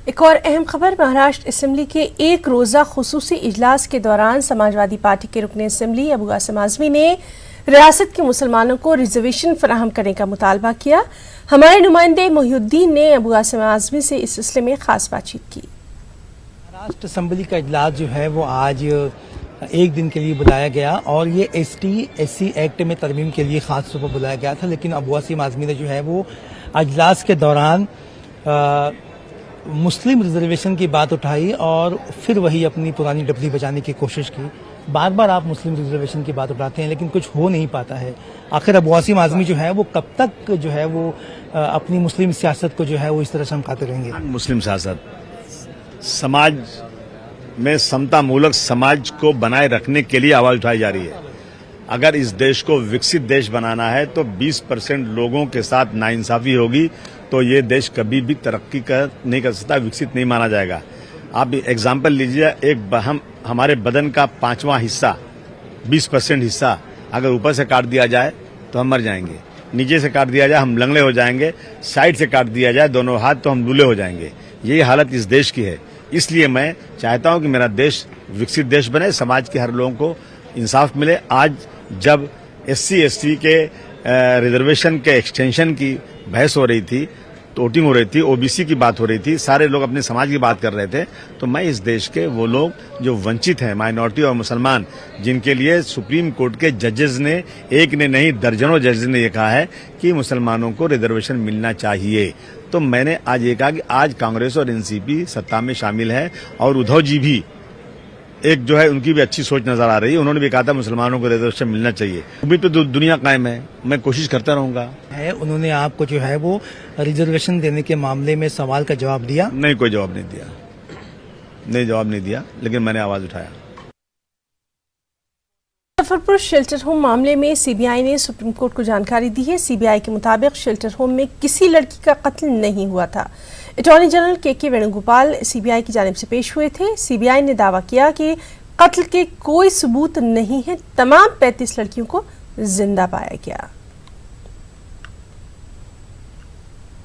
एक और अहम खबर, महाराष्ट्र असेंबली के एक रोज़ा खुसूसी इजलास के दौरान समाजवादी पार्टी के रुकने असेंबली अबू कासिम आज़मी ने रियासत के मुसलमानों को रिजर्वेशन फराहम करने का मुतालबा किया। हमारे नुमाइंदे मोहिउद्दीन ने अबू कासिम आज़मी से इस सिलसिले में खास बातचीत की। महाराष्ट्र असेंबली का इजलास जो है वो आज एक दिन के लिए बुलाया गया और ये ST/SC एक्ट में तरमीम के लिए खास तौर पर बुलाया गया था, लेकिन अबू कासिम आज़मी ने जो है वो इजलास के दौरान मुस्लिम रिजर्वेशन की बात उठाई और फिर वही अपनी पुरानी डबली बचाने की कोशिश की। बार बार आप मुस्लिम रिजर्वेशन की बात उठाते हैं लेकिन कुछ हो नहीं पाता है। आखिर अबू कासिम आज़मी जो है वो कब तक जो है वो अपनी मुस्लिम सियासत को जो है वो इस तरह चमकाते रहेंगे? मुस्लिम सियासत समाज में समता मूलक समाज को बनाए रखने के लिए आवाज उठाई जा रही है। अगर इस देश को विकसित देश बनाना है तो 20% लोगों के साथ नाइंसाफी होगी तो ये देश कभी भी तरक्की नहीं कर सकता, विकसित नहीं माना जाएगा। आप एग्जाम्पल लीजिए, हमारे बदन का 5वां हिस्सा 20% हिस्सा अगर ऊपर से काट दिया जाए तो हम मर जाएंगे, नीचे से काट दिया जाए हम लंगड़े हो जाएंगे, साइड से काट दिया जाए दोनों हाथ तो हम लूले हो जाएंगे। यही हालत इस देश की है। इसलिए मैं चाहता हूं कि मेरा देश विकसित देश बने, समाज के हर लोगों को इंसाफ मिले। आज जब SC/ST के रिजर्वेशन के एक्सटेंशन की बहस हो रही थी, तो वोटिंग हो रही थी, OBC की बात हो रही थी, सारे लोग अपने समाज की बात कर रहे थे, तो मैं इस देश के वो लोग जो वंचित हैं, माइनॉरिटी और मुसलमान, जिनके लिए सुप्रीम कोर्ट के जजेस ने, एक ने नहीं दर्जनों जजेस ने ये कहा है कि मुसलमानों को रिजर्वेशन मिलना चाहिए, तो मैंने आज ये कहा कि आज कांग्रेस और NCP सत्ता में शामिल है और उद्धव जी भी एक जो है उनकी भी अच्छी सोच नजर आ रही है। उन्होंने भी कहा था मुसलमानों को रिजर्वेशन मिलना चाहिए। उम्मीद पे दुनिया कायम है, मैं कोशिश करता रहूंगा। उन्होंने आपको जो है वो रिजर्वेशन देने के मामले में सवाल का जवाब दिया? नहीं, कोई जवाब नहीं दिया, जवाब नहीं दिया, लेकिन मैंने आवाज उठाया। मुजफ्फरपुर शेल्टर होम मामले में CBI ने सुप्रीम कोर्ट को जानकारी दी है। CBI के मुताबिक शेल्टर होम में किसी लड़की का कत्ल नहीं हुआ था। Attorney general KK Venugopal CBI की जानिब से पेश हुए थे। CBI ने दावा किया कि कत्ल के कोई सबूत नहीं है, तमाम 35 लड़कियों को जिंदा पाया गया।